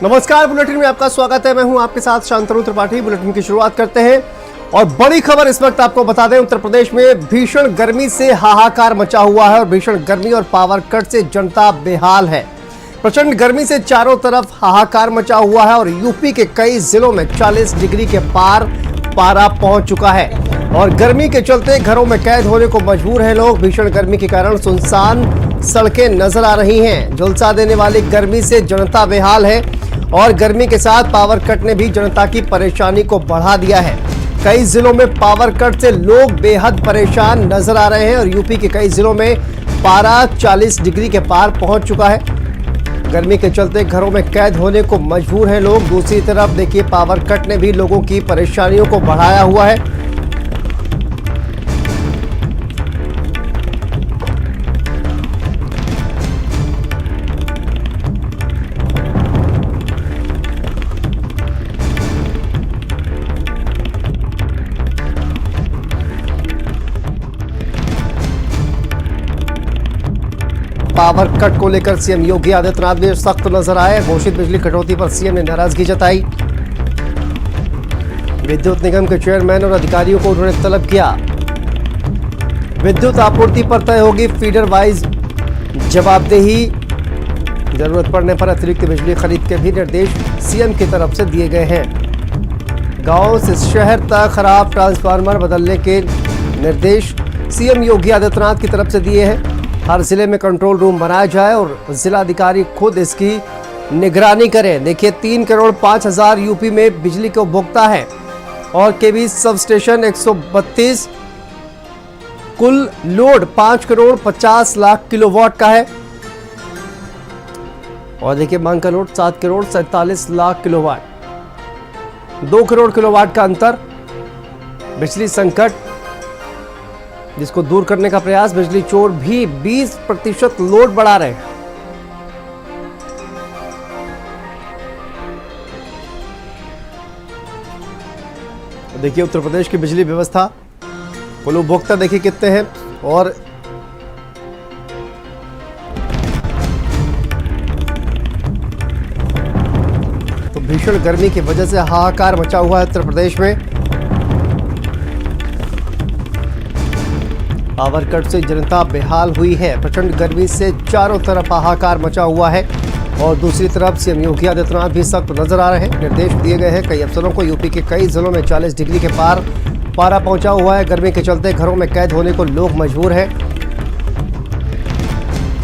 नमस्कार, बुलेटिन में आपका स्वागत है। मैं हूं आपके साथ शांतनु त्रिपाठी। बुलेटिन की शुरुआत करते हैं और बड़ी खबर इस वक्त आपको बता दें, उत्तर प्रदेश में भीषण गर्मी से हाहाकार मचा हुआ है और भीषण गर्मी और पावर कट से जनता बेहाल है। प्रचंड गर्मी से चारों तरफ हाहाकार मचा हुआ है और यूपी के कई जिलों में 40 डिग्री के पार पारा पहुंच चुका है और गर्मी के चलते घरों में कैद होने को मजबूर हैं लोग। भीषण गर्मी के कारण सुनसान सड़कें नजर आ रही हैं। झुलसा देने वाली गर्मी से जनता बेहाल है और गर्मी के साथ पावर कट ने भी जनता की परेशानी को बढ़ा दिया है। कई जिलों में पावर कट से लोग बेहद परेशान नजर आ रहे हैं और यूपी के कई जिलों में पारा 40 डिग्री के पार पहुंच चुका है। गर्मी के चलते घरों में कैद होने को मजबूर हैं लोग। दूसरी तरफ देखिए, पावर कट ने भी लोगों की परेशानियों को बढ़ाया हुआ है। पावर कट को लेकर सीएम योगी आदित्यनाथ भी सख्त नजर आए। घोषित बिजली कटौती पर सीएम ने नाराजगी जताई। विद्युत निगम के चेयरमैन और अधिकारियों को उन्होंने तलब किया। विद्युत आपूर्ति पर तय होगी फीडर वाइज जवाबदेही। जरूरत पड़ने पर अतिरिक्त बिजली खरीद के भी निर्देश सीएम की तरफ से दिए गए हैं। गांव से शहर तक खराब ट्रांसफार्मर बदलने के निर्देश सीएम योगी आदित्यनाथ की तरफ से दिए हैं। हर जिले में कंट्रोल रूम बनाया जाए और जिलाधिकारी खुद इसकी निगरानी करें। देखिए, 3 करोड़ 5 हजार यूपी में बिजली के उपभोक्ता है और केवी सब स्टेशन 132, कुल लोड 5 करोड़ 50 लाख किलोवाट का है और देखिए मांग का load 7 crore 47 lakh kilowatt. 2 crore kilowatt का अंतर। बिजली संकट जिसको दूर करने का प्रयास, बिजली चोर भी 20% लोड बढ़ा रहे हैं। देखिए उत्तर प्रदेश की बिजली व्यवस्था, कुल उपभोक्ता देखिए कितने हैं और तो भीषण गर्मी की वजह से हाहाकार मचा हुआ है उत्तर प्रदेश में। पावर कट से जनता बेहाल हुई है। प्रचंड गर्मी से चारों तरफ हाहाकार मचा हुआ है और दूसरी तरफ सीएम योगी आदित्यनाथ भी सख्त नजर आ रहे हैं। निर्देश दिए गए हैं कई अफसरों को। यूपी के कई जिलों में 40 डिग्री के पार पारा पहुंचा हुआ है। गर्मी के चलते घरों में कैद होने को लोग मजबूर हैं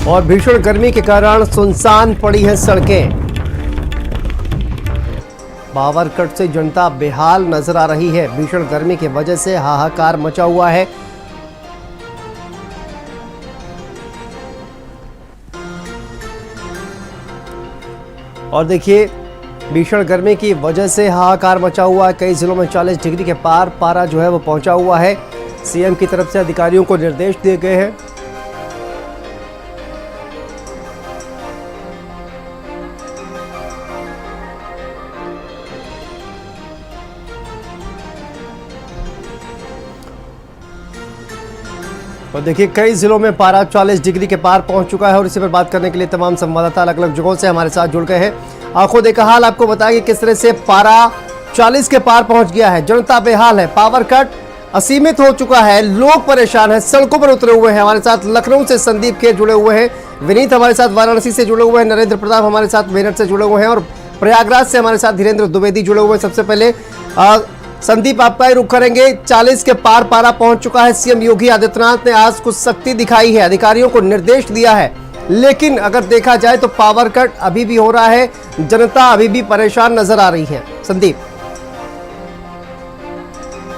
और भीषण गर्मी के कारण सुनसान पड़ी हैं सड़कें। पावर कट से जनता बेहाल नजर आ रही है। भीषण गर्मी की वजह से हाहाकार मचा हुआ है। और देखिए, भीषण गर्मी की वजह से हाहाकार मचा हुआ है। कई जिलों में 40 डिग्री के पार पारा जो है वो पहुंचा हुआ है। सीएम की तरफ से अधिकारियों को निर्देश दिए गए हैं। और देखिए, कई जिलों में पारा 40 डिग्री के पार पहुंच चुका है और इसी पर बात करने के लिए तमाम संवाददाता अलग अलग जगहों से हमारे साथ जुड़ गए हैं। आंखों देखा हाल आपको बताया कि किस तरह से पारा 40 के पार पहुंच गया है। जनता बेहाल है। पावर कट असीमित हो चुका है। लोग परेशान हैं, सड़कों पर उतरे हुए हैं। हमारे साथ लखनऊ से संदीप खेर जुड़े हुए हैं, विनीत हमारे साथ वाराणसी से जुड़े हुए हैं, नरेंद्र प्रताप हमारे साथ मेरठ से जुड़े हुए हैं और प्रयागराज से हमारे साथ धीरेन्द्र द्विवेदी जुड़े हुए हैं। सबसे पहले संदीप, आपका ही रुख करेंगे। 40 के पार पारा पहुंच चुका है। सीएम योगी आदित्यनाथ ने आज कुछ सख्ती दिखाई है, अधिकारियों को निर्देश दिया है, लेकिन अगर देखा जाए तो पावर कट अभी भी हो रहा है। जनता अभी भी परेशान नजर आ रही है। संदीप।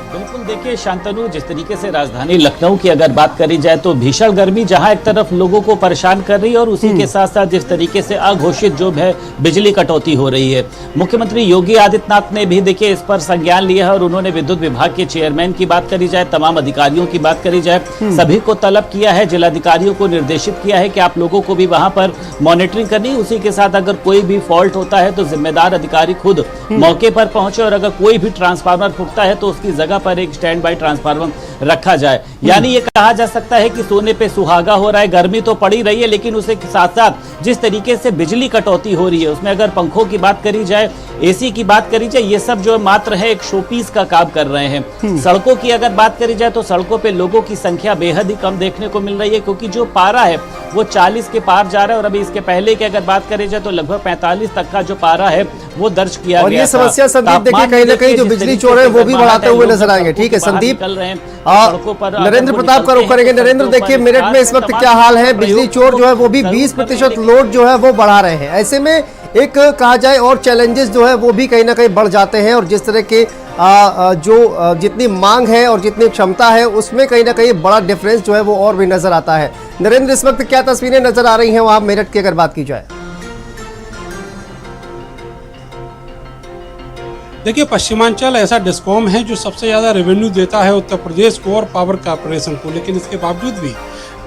बिल्कुल, देखिए शांतनु, जिस तरीके से राजधानी लखनऊ की अगर बात करी जाए तो भीषण गर्मी जहां एक तरफ लोगों को परेशान कर रही है और उसी के साथ साथ जिस तरीके से अघोषित जो है बिजली कटौती हो रही है। मुख्यमंत्री योगी आदित्यनाथ ने भी देखिए इस पर संज्ञान लिया है और उन्होंने विद्युत विभाग के चेयरमैन की बात करी जाए, तमाम अधिकारियों की बात करी जाए, सभी को तलब किया है, जिलाधिकारियों को निर्देशित किया है कि आप लोगों को भी वहां पर मॉनिटरिंग करनी। उसी के साथ अगर कोई भी फॉल्ट होता है तो जिम्मेदार अधिकारी खुद मौके पर पहुंचे और अगर कोई भी ट्रांसफार्मर फूटता है तो उसकी जगह पर एक स्टैंड बाई ट्रांसफार्मर रखा जाए। यानी ये कहा जा सकता है कि सोने पे सुहागा हो रहा है। गर्मी तो पड़ी रही है, लेकिन उसके साथ साथ जिस तरीके से बिजली कटौती हो रही है, उसमें अगर पंखों की बात करी जाए, एसी की बात करी जाए, ये सब जो मात्र है एक शोपीस का काम कर रहे हैं। सड़कों की अगर बात करी जाए तो सड़कों पे लोगों की संख्या बेहद ही कम देखने को मिल रही है, क्योंकि जो पारा है वो 40 के पार जा रहा है। और अभी इसके पहले की अगर बात करी जाए तो लगभग 45 तक का जो पारा है वो दर्ज किया गया। और ये समस्या संदीप देखिए कहीं ना कहीं जो बिजली चोर है वो भी बढ़ाते हुए नजर आएंगे। ठीक है संदीप, नरेंद्र प्रताप का रुख करेंगे। नरेंद्र देखिए मेरठ में इस वक्त क्या हाल है, बिजली चोर जो है वो भी 20% लोड जो है वो बढ़ा रहे हैं। ऐसे में एक कहा जाए और चैलेंजेस जो है वो भी कहीं ना कहीं बढ़ जाते हैं, और जिस तरह के जितनी मांग है और जितनी क्षमता है उसमें कहीं ना कहीं बड़ा डिफरेंस जो है वो और भी नजर आता है। नरेंद्र, इस वक्त क्या तस्वीरें नजर आ रही हैं वहां मेरठ की अगर बात की जाए? देखिए, पश्चिमांचल ऐसा डिस्कॉम है जो सबसे ज़्यादा रेवेन्यू देता है उत्तर प्रदेश को और पावर कॉर्पोरेशन को, लेकिन इसके बावजूद भी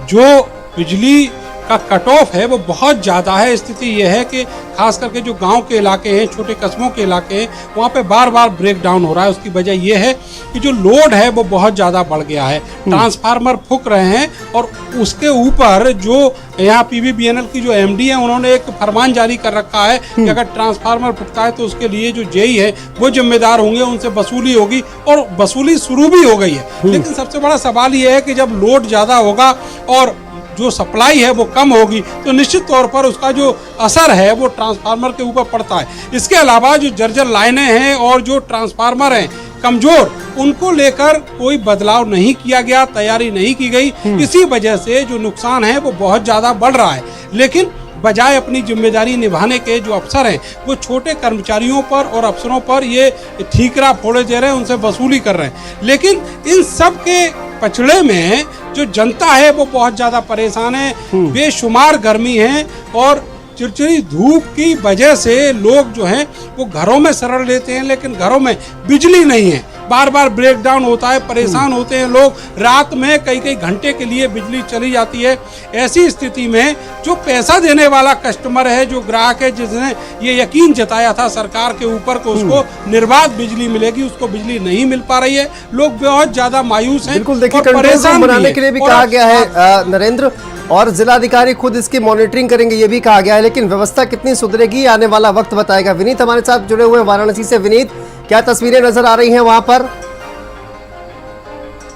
जो बिजली का कट ऑफ है वो बहुत ज़्यादा है। स्थिति यह है कि खास करके जो गांव के इलाके हैं, छोटे कस्बों के इलाके हैं, वहाँ पे बार बार ब्रेक डाउन हो रहा है। उसकी वजह यह है कि जो लोड है वो बहुत ज़्यादा बढ़ गया है। ट्रांसफार्मर फूक रहे हैं, और उसके ऊपर जो यहाँ पीवीबीएनएल की जो एमडी है उन्होंने एक फरमान जारी कर रखा है कि अगर ट्रांसफार्मर फूकता है तो उसके लिए जो जेई है वो जिम्मेदार होंगे, उनसे वसूली होगी, और वसूली शुरू भी हो गई है। लेकिन सबसे बड़ा सवाल ये है कि जब लोड ज़्यादा होगा और जो सप्लाई है वो कम होगी तो निश्चित तौर पर उसका जो असर है वो ट्रांसफार्मर के ऊपर पड़ता है। इसके अलावा जो जर्जर लाइनें हैं और जो ट्रांसफार्मर हैं कमजोर, उनको लेकर कोई बदलाव नहीं किया गया, तैयारी नहीं की गई। इसी वजह से जो नुकसान है वो बहुत ज़्यादा बढ़ रहा है। लेकिन बजाय अपनी जिम्मेदारी निभाने के जो अफसर हैं वो छोटे कर्मचारियों पर और अफसरों पर ये ठीकरा फोड़े दे रहे हैं, उनसे वसूली कर रहे हैं। लेकिन इन सब के पचड़े में जो जनता है वो बहुत ज़्यादा परेशान है। बेशुमार गर्मी है और चिड़चिड़ी धूप की वजह से लोग जो हैं वो घरों में शरण लेते हैं, लेकिन घरों में बिजली नहीं है। बार बार ब्रेक डाउन होता है, परेशान होते हैं लोग। रात में कई कई घंटे के लिए बिजली चली जाती है। ऐसी स्थिति में जो पैसा देने वाला कस्टमर है, जो ग्राहक है, जिसने ये यकीन जताया था सरकार के ऊपर को उसको निर्बाध बिजली मिलेगी, उसको बिजली नहीं मिल पा रही है। लोग बहुत ज्यादा मायूस हैं। बिल्कुल, देखिए कंट्रोल बनाने के लिए भी कहा गया है नरेंद्र, और जिलाधिकारी खुद इसकी मॉनिटरिंग करेंगे ये भी कहा गया है। लेकिन व्यवस्था कितनी सुधरेगी आने वाला वक्त बताएगा। विनीत हमारे साथ जुड़े हुए हैं वाराणसी से। विनीत, क्या तस्वीरें नजर आ रही हैं वहां पर?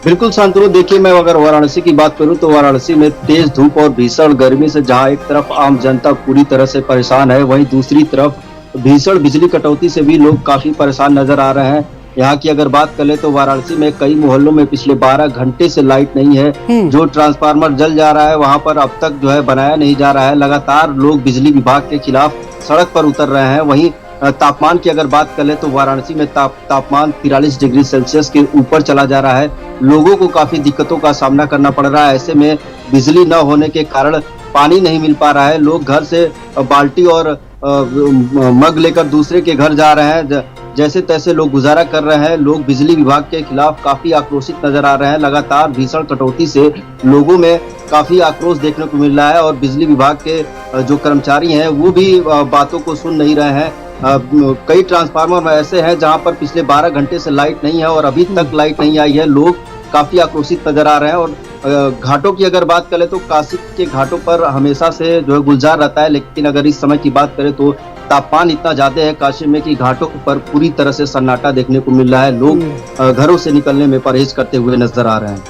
बिल्कुल शांतनु, देखिए मैं अगर वाराणसी की बात करूं तो वाराणसी में तेज धूप और भीषण गर्मी से जहां एक तरफ आम जनता पूरी तरह से परेशान है, वहीं दूसरी तरफ भीषण बिजली कटौती से भी लोग काफी परेशान नजर आ रहे हैं। यहाँ की अगर बात करें तो वाराणसी में कई मोहल्लों में पिछले 12 घंटे से लाइट नहीं है। जो ट्रांसफार्मर जल जा रहा है वहां पर अब तक जो है बनाया नहीं जा रहा है। लगातार लोग बिजली विभाग के खिलाफ सड़क पर उतर रहे हैं। वहीं तापमान की अगर बात करें तो वाराणसी में तापमान 43 डिग्री सेल्सियस के ऊपर चला जा रहा है। लोगों को काफी दिक्कतों का सामना करना पड़ रहा है। ऐसे में बिजली न होने के कारण पानी नहीं मिल पा रहा है। लोग घर से बाल्टी और मग लेकर दूसरे के घर जा रहे हैं, जैसे तैसे लोग गुजारा कर रहे हैं। लोग बिजली विभाग के खिलाफ काफी आक्रोशित नजर आ रहे हैं। लगातार भीषण कटौती से लोगों में काफी आक्रोश देखने को मिल रहा है, और बिजली विभाग के जो कर्मचारी हैं वो भी बातों को सुन नहीं रहे हैं। कई ट्रांसफार्मर ऐसे हैं जहां पर पिछले 12 घंटे से लाइट नहीं है और अभी तक लाइट नहीं आई है। लोग काफी आक्रोशित नजर आ रहे हैं। और घाटों की अगर बात करें तो काशी के घाटों पर हमेशा से जो है गुलजार रहता है, लेकिन अगर इस समय की बात करें तो तापमान इतना ज्यादा है काशी में कि घाटों पर पूरी तरह से सन्नाटा देखने को मिल रहा है। लोग घरों से निकलने में परहेज करते हुए नजर आ रहे हैं।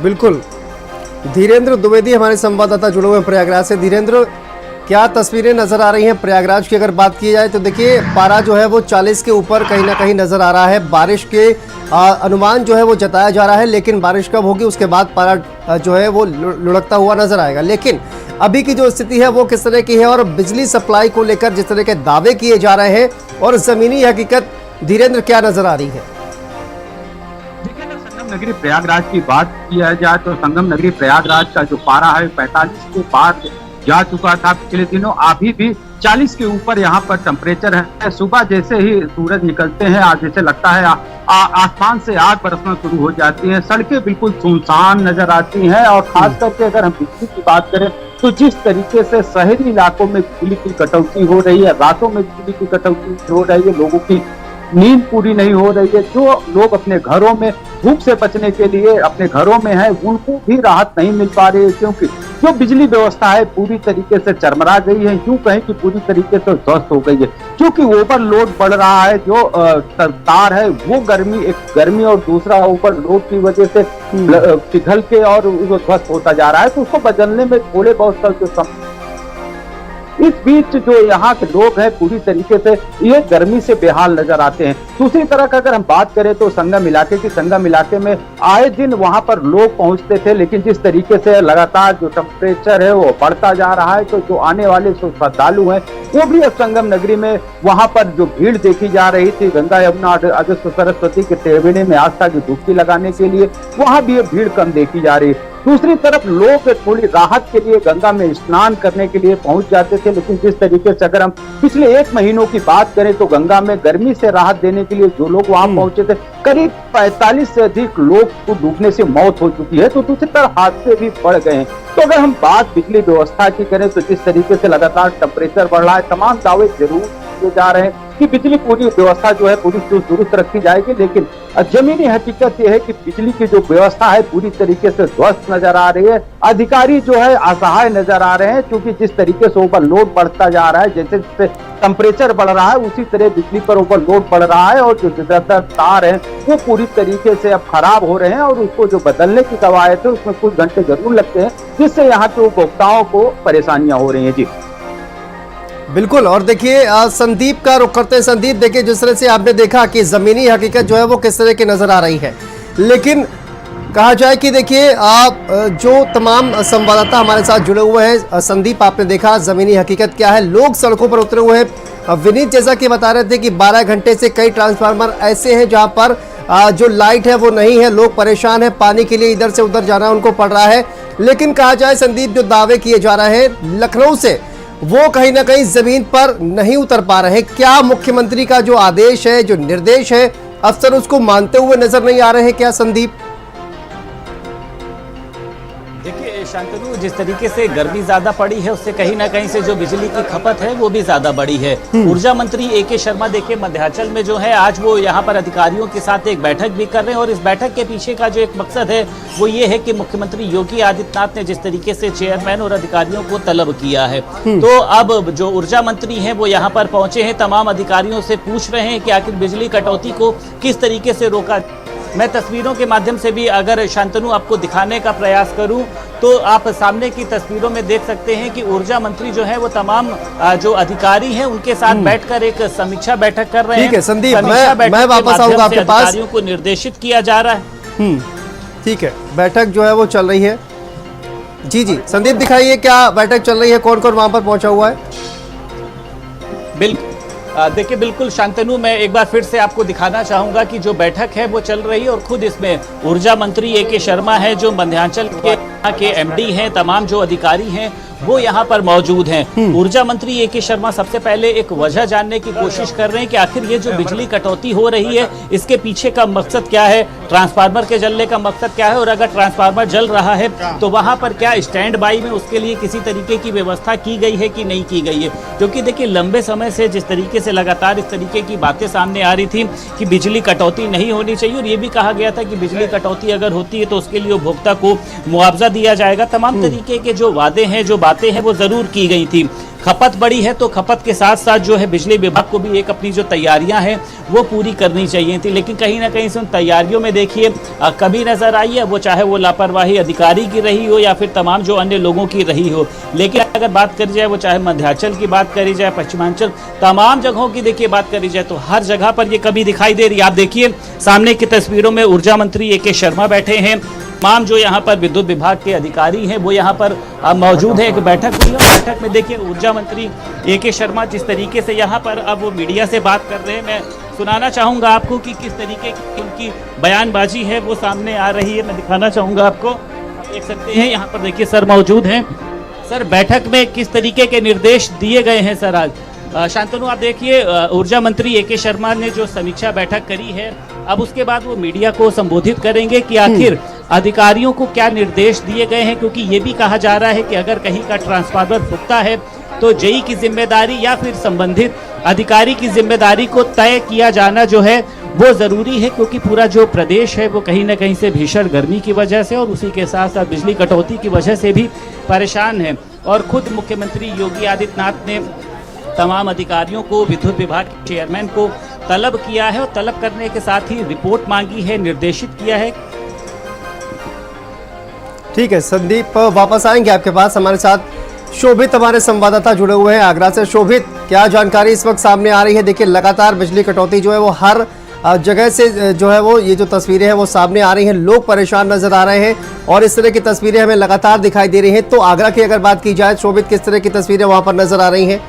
बिल्कुल, धीरेन्द्र द्विवेदी हमारे संवाददाता जुड़े हुए प्रयागराज से। धीरेन्द्र, क्या तस्वीरें नजर आ रही हैं प्रयागराज की अगर बात की जाए तो? देखिए पारा जो है वो 40 के ऊपर कहीं ना कहीं नजर आ रहा है। बारिश के अनुमान जो है वो जताया जा रहा है, लेकिन बारिश कब होगी उसके बाद पारा जो है वो लुढ़कता हुआ नजर आएगा। लेकिन अभी की जो स्थिति है वो किस तरह की है, और बिजली सप्लाई को लेकर जिस तरह के दावे किए जा रहे हैं और जमीनी हकीकत धीरेन्द्र क्या नजर आ रही है? देखिए, संगम नगरी प्रयागराज की बात किया जाए तो संगम नगरी प्रयागराज का जो पारा है 45 के पार जा चुका था पिछले दिनों। अभी भी 40 के ऊपर यहाँ पर टेम्परेचर है। सुबह जैसे ही सूरज निकलते हैं आज जैसे लगता है आसमान से आग बरसना शुरू हो जाती है। सड़कें बिल्कुल सुनसान नजर आती हैं, और खास करके अगर हम बिजली की बात करें तो जिस तरीके से शहरी इलाकों में बिजली की कटौती हो रही है, रातों में बिजली की कटौती हो रही है, लोगों की नींद पूरी नहीं हो रही है, जो लोग अपने घरों में धूप से बचने के लिए अपने घरों में हैं, उनको भी राहत नहीं मिल पा रही है, क्योंकि जो बिजली व्यवस्था है पूरी तरीके से चरमरा गई है, यूं कहें कि पूरी तरीके से ध्वस्त हो गई है, क्योंकि ओवरलोड बढ़ रहा है। जो तार है वो गर्मी और दूसरा ओवरलोड की वजह से पिघल के और ध्वस्त होता जा रहा है, तो उसको बदलने में थोड़े बहुत जो इस बीच जो यहाँ के लोग हैं पूरी तरीके से ये गर्मी से बेहाल नजर आते हैं। दूसरी तरफ अगर हम बात करें तो संगम इलाके में आए दिन वहां पर लोग पहुंचते थे, लेकिन जिस तरीके से लगातार जो टेम्परेचर है वो बढ़ता जा रहा है, तो जो आने वाले श्रद्धालु हैं वो भी अब संगम नगरी में वहां पर जो भीड़ देखी जा रही थी गंगा यमुना अगस्त सरस्वती के त्रिवेणी में आस्था की डुबकी लगाने के लिए, वहां भी ये भीड़ कम देखी जा रही है। दूसरी तरफ लोग थोड़ी राहत के लिए गंगा में स्नान करने के लिए पहुंच जाते थे, लेकिन जिस तरीके से अगर हम पिछले 1 महीनों की बात करें तो गंगा में गर्मी से राहत देने के लिए जो लोग वहां पहुंचे थे, करीब 45 से अधिक लोग को डूबने से मौत हो चुकी है, तो दूसरी तरफ हादसे भी बढ़ गए हैं। तो अगर हम बात बिजली व्यवस्था की करें तो जिस तरीके से लगातार टेम्परेचर बढ़ रहा है, तमाम दावे जरूर किए जा रहे हैं कि बिजली पूरी व्यवस्था जो है पूरी दुरुस्त रखी जाएगी, लेकिन जमीनी हकीकत यह है कि बिजली की जो व्यवस्था है पूरी तरीके से ध्वस्त नजर आ रही है। अधिकारी जो है असहाय नजर आ रहे हैं, क्योंकि जिस तरीके से ओवरलोड बढ़ता जा रहा है, जैसे जैसे टेम्परेचर बढ़ रहा है उसी तरह बिजली पर ओवरलोड बढ़ रहा है, और जो ज्यादातर तार हैं वो पूरी तरीके से अब खराब हो रहे हैं, और उसको जो बदलने की कवायद है उसमें कुछ घंटे जरूर लगते हैं, जिससे यहाँ के उपभोक्ताओं को परेशानियां हो रही हैं। जी बिल्कुल। और देखिए संदीप का रुख करते हैं। संदीप, देखिए जिस तरह से आपने देखा कि ज़मीनी हकीकत जो है वो किस तरह की नज़र आ रही है, लेकिन कहा जाए कि देखिए आप जो तमाम संवाददाता हमारे साथ जुड़े हुए हैं, संदीप आपने देखा ज़मीनी हकीकत क्या है, लोग सड़कों पर उतरे हुए हैं। विनीत जैसा कि बता रहे थे कि 12 घंटे से कई ट्रांसफार्मर ऐसे हैं जहाँ पर जो लाइट है वो नहीं है, लोग परेशान हैं, पानी के लिए इधर से उधर जाना उनको पड़ रहा है। लेकिन कहा जाए संदीप, जो दावे किए जा रहे हैं लखनऊ से, वो कहीं ना कहीं जमीन पर नहीं उतर पा रहे हैं। क्या मुख्यमंत्री का जो आदेश है, जो निर्देश है, अफसर उसको मानते हुए नजर नहीं आ रहे हैं क्या संदीप? देखिए शांतनु, जिस तरीके से गर्मी ज्यादा पड़ी है उससे कहीं ना कहीं से जो बिजली की खपत है वो भी ज्यादा बढ़ी है। ऊर्जा मंत्री AK शर्मा देखिए मध्यांचल में जो है आज वो यहाँ पर अधिकारियों के साथ एक बैठक भी कर रहे हैं, और इस बैठक के पीछे का जो एक मकसद है वो ये है कि मुख्यमंत्री योगी आदित्यनाथ ने जिस तरीके से चेयरमैन और अधिकारियों को तलब किया है, तो अब जो ऊर्जा मंत्री हैं वो यहाँ पर पहुंचे हैं, तमाम अधिकारियों से पूछ रहे हैं कि आखिर बिजली कटौती को किस तरीके से रोका। मैं तस्वीरों के माध्यम से भी अगर शांतनु आपको दिखाने का प्रयास करूं तो आप सामने की तस्वीरों में देख सकते हैं कि ऊर्जा मंत्री जो है वो तमाम जो अधिकारी हैं उनके साथ बैठकर एक समीक्षा बैठक कर रहे हैं। ठीक है संदीप, मैं वापस आऊंगा आपके पास। अधिकारियों को निर्देशित किया जा रहा है। ठीक है, बैठक जो है वो चल रही है। जी संदीप, दिखाइए क्या बैठक चल रही है, कौन कौन वहां पर पहुंचा हुआ है? बिल्कुल, देखिए बिल्कुल शांतनु, मैं एक बार फिर से आपको दिखाना चाहूंगा कि जो बैठक है वो चल रही है, और खुद इसमें ऊर्जा मंत्री AK शर्मा है जो मध्यांचल के MD हैं, तमाम जो अधिकारी हैं वो यहाँ पर मौजूद हैं। ऊर्जा मंत्री AK शर्मा सबसे पहले एक वजह जानने की कोशिश कर रहे हैं कि आखिर ये जो बिजली कटौती हो रही है इसके पीछे का मकसद क्या है, ट्रांसफार्मर के जलने का मकसद क्या है, और अगर ट्रांसफार्मर जल रहा है तो वहां पर क्या स्टैंड बाई में उसके लिए किसी तरीके की व्यवस्था की गई है कि नहीं की गई है। क्योंकि देखिए लंबे समय से जिस तरीके से लगातार इस तरीके की बातें सामने आ रही थी कि बिजली कटौती नहीं होनी चाहिए, और ये भी कहा गया था कि बिजली कटौती अगर होती है तो उसके लिए उपभोक्ता को मुआवजा दिया जाएगा, तमाम तरीके के जो वादे हैं, जो बातें हैं वो जरूर की गई थी। खपत बढ़ी है तो खपत के साथ साथ जो है बिजली विभाग को भी एक अपनी जो तैयारियां हैं वो पूरी करनी चाहिए थी, लेकिन कहीं ना कहीं से उन तैयारियों में देखिए कभी नजर आई है, वो चाहे वो लापरवाही अधिकारी की रही हो या फिर तमाम जो अन्य लोगों की रही हो। लेकिन अगर बात करी जाए, वो चाहे मध्यांचल की बात करी जाए, पश्चिमांचल, तमाम जगहों की देखिए बात करी जाए तो हर जगह पर ये कभी दिखाई दे रही है। आप देखिए सामने की तस्वीरों में ऊर्जा मंत्री AK शर्मा बैठे हैं, तमाम जो यहाँ पर विद्युत विभाग के अधिकारी हैं वो यहाँ पर मौजूद है। एक बैठक हुई है, बैठक में देखिए ऊर्जा मंत्री AK शर्मा जिस तरीके से यहाँ पर अब वो मीडिया से बात कर रहे हैं, मैं सुनाना चाहूँगा आपको कि किस तरीके की उनकी बयानबाजी है वो सामने आ रही है। मैं दिखाना चाहूँगा आपको, आप देख सकते हैं यहाँ पर देखिए सर मौजूद हैं। सर, बैठक में किस तरीके के निर्देश दिए गए हैं सर आज? शांतनु, आप देखिए ऊर्जा मंत्री AK शर्मा ने जो समीक्षा बैठक करी है, अब उसके बाद वो मीडिया को संबोधित करेंगे कि आखिर अधिकारियों को क्या निर्देश दिए गए हैं, क्योंकि ये भी कहा जा रहा है कि अगर कहीं का ट्रांसफार्मर फूटता है तो जेई की जिम्मेदारी या फिर संबंधित अधिकारी की जिम्मेदारी को तय किया जाना जो है वो जरूरी है, क्योंकि पूरा जो प्रदेश है वो कहीं ना कहीं से भीषण गर्मी की वजह से और उसी के साथ साथ बिजली कटौती की वजह से भी परेशान है। और खुद मुख्यमंत्री योगी आदित्यनाथ ने तमाम अधिकारियों को, विद्युत विभाग के चेयरमैन को तलब किया है और तलब करने के साथ ही रिपोर्ट मांगी है, निर्देशित किया है। ठीक है संदीप, वापस आएंगे आपके पास। हमारे साथ शोभित हमारे संवाददाता जुड़े हुए हैं आगरा से। शोभित, क्या जानकारी इस वक्त सामने आ रही है? देखिए लगातार बिजली कटौती जो है वो हर जगह से जो है वो ये जो तस्वीरें हैं वो सामने आ रही हैं, लोग परेशान नजर आ रहे हैं और इस तरह की तस्वीरें हमें लगातार दिखाई दे रही हैं। तो आगरा की अगर बात की जाए शोभित, किस तरह की तस्वीरें वहां पर नजर आ रही हैं?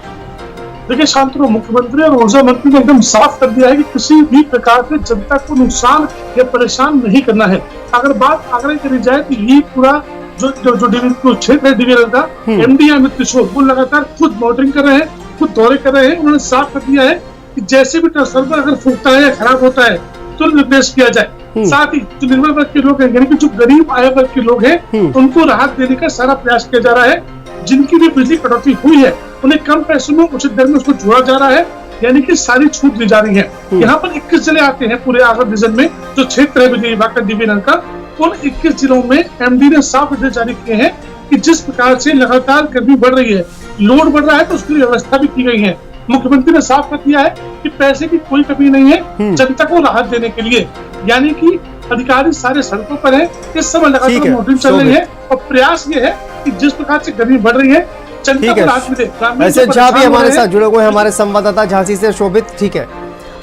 देखिए शांतनु, मुख्यमंत्री और ऊर्जा मंत्री ने एकदम साफ कर दिया है कि किसी भी प्रकार से जनता को नुकसान या परेशान नहीं करना है। अगर बात आगरा की करी जाए तो ये पूरा जो क्षेत्र है डिवीजन का एमडी अमित किशोर वो लगातार खुद मॉनिटरिंग कर रहे हैं, खुद दौरे कर रहे हैं। उन्होंने साफ कर दिया है कि जैसे भी ट्रांसफार्मर अगर फूटता है या खराब होता है तो रिप्लेस किया जाए। साथ ही जो निर्भर वर्ग के लोग हैं, यानी कि जो गरीब आय वर्ग के लोग हैं, उनको राहत देने का सारा प्रयास किया जा रहा है। जिनकी भी बिजली कटौती हुई है उन्हें कम पैसों में उचित दर में उसको जोड़ा जा रहा है, यानी कि सारी छूट दी जा रही है। यहाँ पर 21 जिले आते हैं पूरे आगरा डिवीजन में, जो क्षेत्र है बिजली विभाग का डिवीजन का। उन 21 जिलों में एमडी ने साफ निर्देश जारी किए हैं कि जिस प्रकार से लगातार गर्मी बढ़ रही है, लोड बढ़ रहा है, तो उसकी व्यवस्था भी की गई है। मुख्यमंत्री ने साफ कर दिया है कि पैसे की कोई कमी नहीं है जनता को राहत देने के लिए, यानी कि अधिकारी सारे सड़कों पर हैं, इस समय लगातार मॉनिटरिंग चल रही है और प्रयास ये है कि जिस प्रकार से गर्मी बढ़ रही है जनता को राहत मिले। ऐसे जहाँ भी हमारे साथ जुड़े हुए हमारे संवाददाता झांसी से शोभित, ठीक है।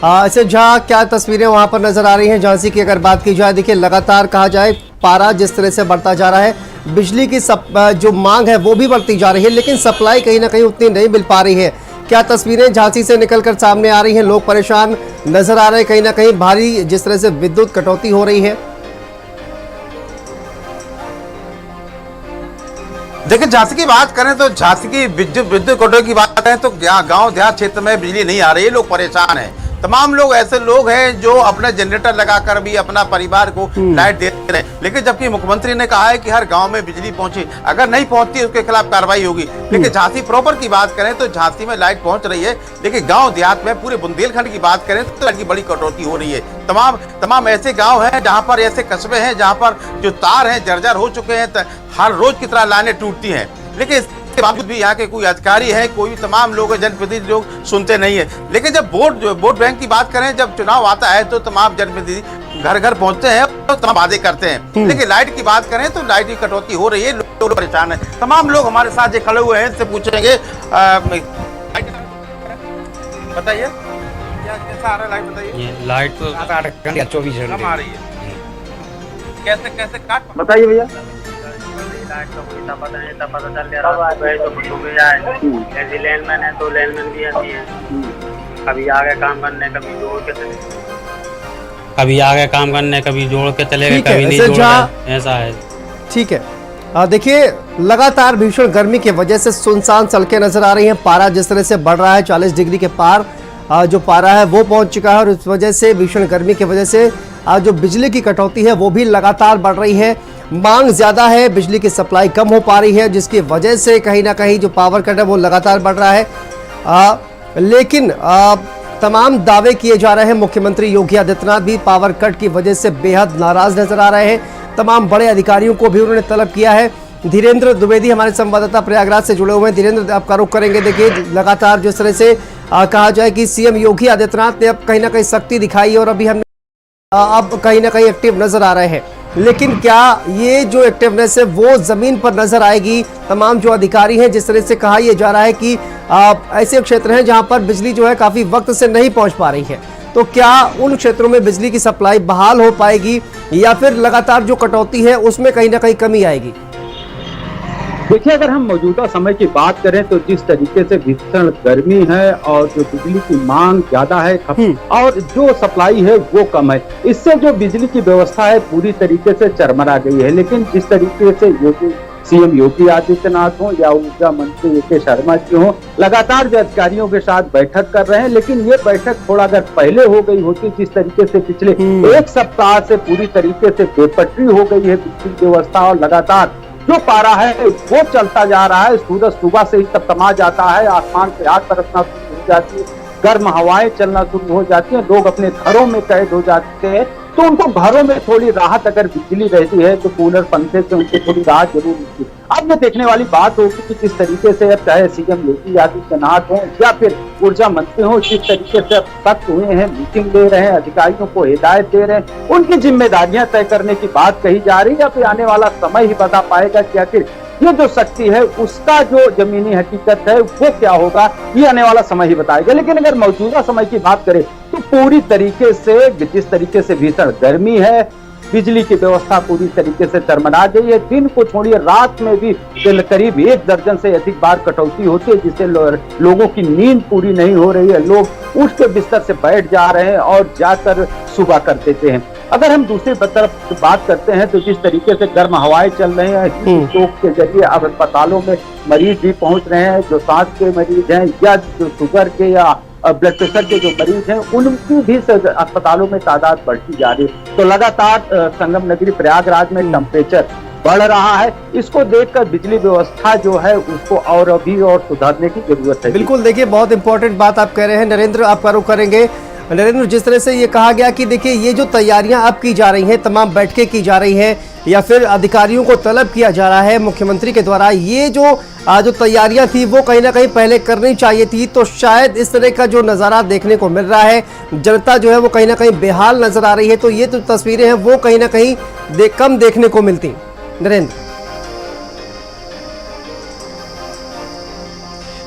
ऐसे जहाँ क्या तस्वीरें वहां पर नजर आ रही हैं झांसी की अगर बात की जाए? देखिए लगातार कहा जाए पारा जिस तरह से बढ़ता जा रहा है, बिजली की जो मांग है वो भी बढ़ती जा रही है, लेकिन सप्लाई कहीं ना कहीं उतनी नहीं मिल पा रही है। क्या तस्वीरें झांसी से निकलकर सामने आ रही हैं? लोग परेशान नजर आ रहे हैं, कहीं ना कहीं भारी जिस तरह से विद्युत कटौती हो रही है। देखिए झांसी की बात करें तो झांसी की विद्युत कटौती की बात करें तो गांव देहात क्षेत्र में बिजली नहीं आ रही है, लोग परेशान हैं। तमाम लोग ऐसे लोग हैं जो अपना जनरेटर लगाकर भी अपना परिवार को लाइट दे रहे हैं, लेकिन जबकि मुख्यमंत्री ने कहा है कि हर गांव में बिजली पहुंचे, अगर नहीं पहुंचती उसके खिलाफ कार्रवाई होगी। लेकिन झांसी प्रॉपर की बात करें तो झांसी में लाइट पहुंच रही है, लेकिन गांव देहात में पूरे बुंदेलखंड की बात करें तो लाइट की बड़ी कटौती हो रही है। तमाम ऐसे गाँव हैं जहाँ पर ऐसे कस्बे हैं जहाँ पर जो तार है जर्जर हो चुके हैं, हर रोज की तरह लाइनें टूटती हैं, लेकिन इसके बावजूद भी यहाँ के कोई अधिकारी है, कोई भी तमाम लोग जनप्रतिनिधि लोग सुनते नहीं है। लेकिन जब वोट बैंक की बात करें, जब चुनाव आता है तो तमाम जनप्रतिनिधि घर घर पहुंचते हैं और तमाम वादे करते हैं, लेकिन लाइट की बात करें तो लाइट की कटौती हो रही है, लोग परेशान है। तमाम लोग हमारे साथ जो खड़े हुए हैं इससे पूछेंगे, बताइए कैसा आ रहा है लाइट? बताइए। लाइट तो 8 घंटे 24 घंटे कम आ रही है, कैसे काट बताइए भैया। लाइट का कोई पता नहीं, पता चल गया रात को तो कुछ भी आए। ऐसी लैंडमैन है तो लैंडमैन भी आती है, कभी आगे काम करने कभी जोड़ के चले, कभी आगे काम करने कभी जोड़ के चले गए, कभी नहीं जोड़ रहे, ऐसा है। ठीक है, देखिए लगातार भीषण गर्मी की वजह से सुनसान सड़कें नजर आ रही हैं। पारा जिस तरह से बढ़ रहा है, 40 डिग्री के पार जो पारा है वो पहुंच चुका है और इस वजह से भीषण गर्मी की वजह से जो बिजली की कटौती है वो भी लगातार बढ़ रही है। मांग ज़्यादा है, बिजली की सप्लाई कम हो पा रही है, जिसकी वजह से कहीं ना कहीं जो पावर कट है वो लगातार बढ़ रहा है। लेकिन तमाम दावे किए जा रहे हैं। मुख्यमंत्री योगी आदित्यनाथ भी पावर कट की वजह से बेहद नाराज नजर आ रहे हैं। तमाम बड़े अधिकारियों को भी उन्होंने तलब किया है। धीरेन्द्र द्विवेदी हमारे संवाददाता प्रयागराज से जुड़े हुए हैं। धीरेन्द्र, आपका रुख करेंगे। देखिए लगातार जिस तरह से कहा जाए कि सीएम योगी आदित्यनाथ ने अब कहीं ना कहीं सख्ती दिखाई और अभी हम अब कहीं ना कहीं एक्टिव नजर आ रहे हैं, लेकिन क्या ये जो एक्टिवनेस है वो जमीन पर नजर आएगी? तमाम जो अधिकारी हैं, जिस तरह से कहा यह जा रहा है कि ऐसे क्षेत्र हैं जहां पर बिजली जो है काफी वक्त से नहीं पहुंच पा रही है, तो क्या उन क्षेत्रों में बिजली की सप्लाई बहाल हो पाएगी या फिर लगातार जो कटौती है उसमें कहीं ना कहीं कमी आएगी? देखिए, अगर हम मौजूदा समय की बात करें तो जिस तरीके से भीषण गर्मी है और जो बिजली की मांग ज्यादा है और जो सप्लाई है वो कम है, इससे जो बिजली की व्यवस्था है पूरी तरीके से चरमरा गई है। लेकिन जिस तरीके से सीएम योगी आदित्यनाथ हो या ऊर्जा मंत्री ए.के. शर्मा जी हो, लगातार जो अधिकारियों के साथ बैठक कर रहे हैं, लेकिन ये बैठक थोड़ा अगर पहले हो गई होती, जिस तरीके से पिछले एक सप्ताह से पूरी तरीके से बेपटरी हो गई है बिजली व्यवस्था और लगातार जो पारा है वो चलता जा रहा है। सूरज सुबह से ही तमतमा जाता है, आसमान से आग बरसना शुरू हो जाती है, गर्म हवाएं चलना शुरू हो जाती हैं, लोग अपने घरों में कैद हो जाते हैं। तो उनको घरों में थोड़ी राहत अगर बिजली रहती है तो कूलर पंखे से उनको थोड़ी राहत जरूर मिलती है। अब ये देखने वाली बात होगी कि किस तरीके से अब चाहे सीएम योगी आदित्यनाथ हो या फिर ऊर्जा मंत्री हो, जिस तरीके से अब सख्त हुए हैं, मीटिंग ले रहे हैं, अधिकारियों को हिदायत दे रहे हैं, उनकी जिम्मेदारियां तय करने की बात कही जा रही है। या फिर आने वाला समय ही बता पाएगा कि आखिर ये जो शक्ति है उसका जो जमीनी हकीकत है वो क्या होगा, ये आने वाला समय ही बताएगा। लेकिन अगर मौजूदा समय की बात करें तो पूरी तरीके से जिस तरीके से भीषण गर्मी है, बिजली की व्यवस्था पूरी तरीके से चरमरा गई है। दिन को छोड़िए, रात में भी करीब 1 दर्जन से अधिक बार कटौती होती है, जिससे लोगों की नींद पूरी नहीं हो रही है। लोग उठ के बिस्तर से बैठ जा रहे हैं और जाकर सुबह कर देते हैं। अगर हम दूसरी तरफ बात करते हैं तो जिस तरीके से गर्म हवाएं चल रही हैं, स्टोव के जरिए अब अस्पतालों में मरीज भी पहुंच रहे हैं, जो सांस के मरीज हैं या जो शुगर के या ब्लड प्रेशर के जो मरीज हैं, उनकी भी अस्पतालों में तादाद बढ़ती जा रही है। तो लगातार संगम नगरी प्रयागराज में टेम्परेचर बढ़ रहा है। इसको देखकर बिजली व्यवस्था जो है उसको और अभी और सुधारने की जरूरत है। बिल्कुल, देखिए बहुत इंपॉर्टेंट बात आप कह रहे हैं नरेंद्र, आपका रुख करेंगे। नरेंद्र, जिस तरह से ये कहा गया कि देखिए ये जो तैयारियां अब की जा रही हैं, तमाम बैठकें की जा रही हैं या फिर अधिकारियों को तलब किया जा रहा है मुख्यमंत्री के द्वारा, ये जो तैयारियां थी वो कहीं ना कहीं पहले करनी चाहिए थी। तो शायद इस तरह का जो नज़ारा देखने को मिल रहा है, जनता जो है वो कहीं ना कहीं बेहाल नजर आ रही है, तो ये जो तस्वीरें हैं वो कहीं ना कहीं कम देखने को मिलती। नरेंद्र,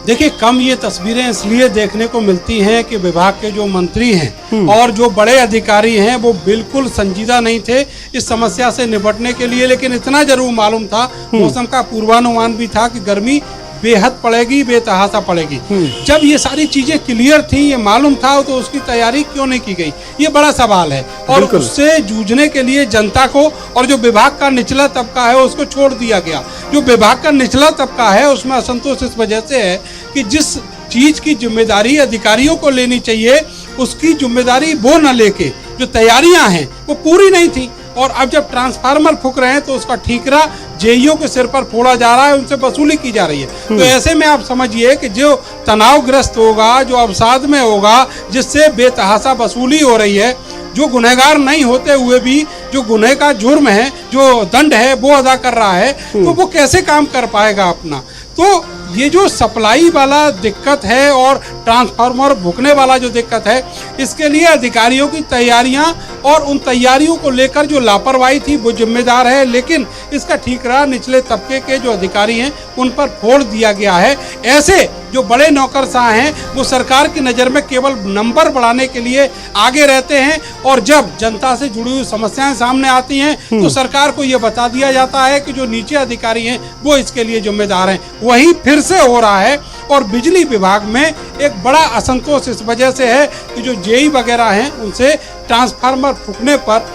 देखिए, कम ये तस्वीरें इसलिए देखने को मिलती हैं कि विभाग के जो मंत्री हैं और जो बड़े अधिकारी हैं वो बिल्कुल संजीदा नहीं थे इस समस्या से निपटने के लिए। लेकिन इतना जरूर मालूम था, मौसम का पूर्वानुमान भी था कि गर्मी बेहद पड़ेगी, बेतहासा पड़ेगी। जब ये सारी चीजें क्लियर थी, ये मालूम था, तो उसकी तैयारी क्यों नहीं की गई, ये बड़ा सवाल है। और उससे जूझने के लिए जनता को और जो विभाग का निचला तबका है उसको छोड़ दिया गया। जो विभाग का निचला तबका है उसमें असंतोष इस वजह से है कि जिस चीज की जिम्मेदारी अधिकारियों को लेनी चाहिए उसकी जिम्मेदारी वो न लेके जो तैयारियां हैं वो पूरी नहीं थी। और अब जब ट्रांसफार्मर फूक रहे हैं तो उसका ठीकरा जेईओ के सिर पर फोड़ा जा रहा है, उनसे वसूली की जा रही है। तो ऐसे में आप समझिए कि जो तनावग्रस्त होगा, जो अवसाद में होगा, जिससे बेतहासा वसूली हो रही है, जो गुनहगार नहीं होते हुए भी जो गुनह का जुर्म है, जो दंड है वो अदा कर रहा है, तो वो कैसे काम कर पाएगा अपना। तो ये जो सप्लाई वाला दिक्कत है और ट्रांसफार्मर भुगने वाला जो दिक्कत है, इसके लिए अधिकारियों की तैयारियां और उन तैयारियों को लेकर जो लापरवाही थी वो जिम्मेदार है। लेकिन इसका ठीकरा निचले तबके के जो अधिकारी हैं उन पर फोड़ दिया गया है। ऐसे जो बड़े नौकरशाह हैं वो सरकार की नज़र में केवल नंबर बढ़ाने के लिए आगे रहते हैं, और जब जनता से जुड़ी हुई समस्याएं सामने आती हैं तो सरकार को ये बता दिया जाता है कि जो नीचे अधिकारी हैं वो इसके लिए जिम्मेदार हैं। वही फिर से हो रहा है। और बिजली विभाग में एक बड़ा असंतोष इस वजह से है कि जो जेई वगैरह हैं उनसे ट्रांसफार्मर फूकने पर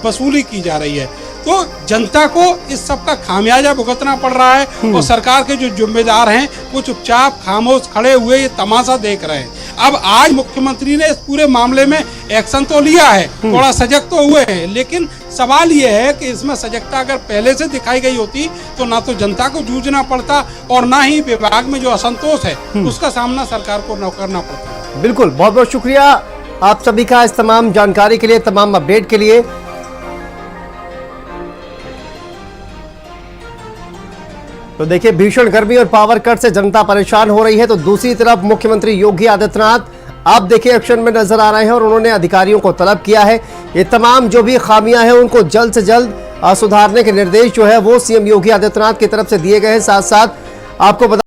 वसूली की जा रही है। तो जनता को इस सब का खामियाजा भुगतना पड़ रहा है और सरकार के जो जिम्मेदार हैं वो चुपचाप खामोश खड़े हुए ये तमाशा देख रहे हैं। अब आज मुख्यमंत्री ने इस पूरे मामले में एक्शन तो लिया है, थोड़ा सजग तो हुए हैं, लेकिन सवाल ये है कि इसमें सजगता अगर पहले से दिखाई गई होती तो ना तो जनता को जूझना पड़ता और ना ही विभाग में जो असंतोष है उसका सामना सरकार को न करना पड़ता। बिल्कुल, बहुत बहुत शुक्रिया आप सभी का इस तमाम जानकारी के लिए, तमाम अपडेट के लिए। तो देखिए, भीषण गर्मी और पावर कट से जनता परेशान हो रही है, तो दूसरी तरफ मुख्यमंत्री योगी आदित्यनाथ आप देखिए एक्शन में नजर आ रहे हैं और उन्होंने अधिकारियों को तलब किया है ये तमाम जो भी खामियां हैं उनको जल्द से जल्द सुधारने के निर्देश जो है वो सीएम योगी आदित्यनाथ की तरफ से दिए गए हैं। साथ साथ आपको बता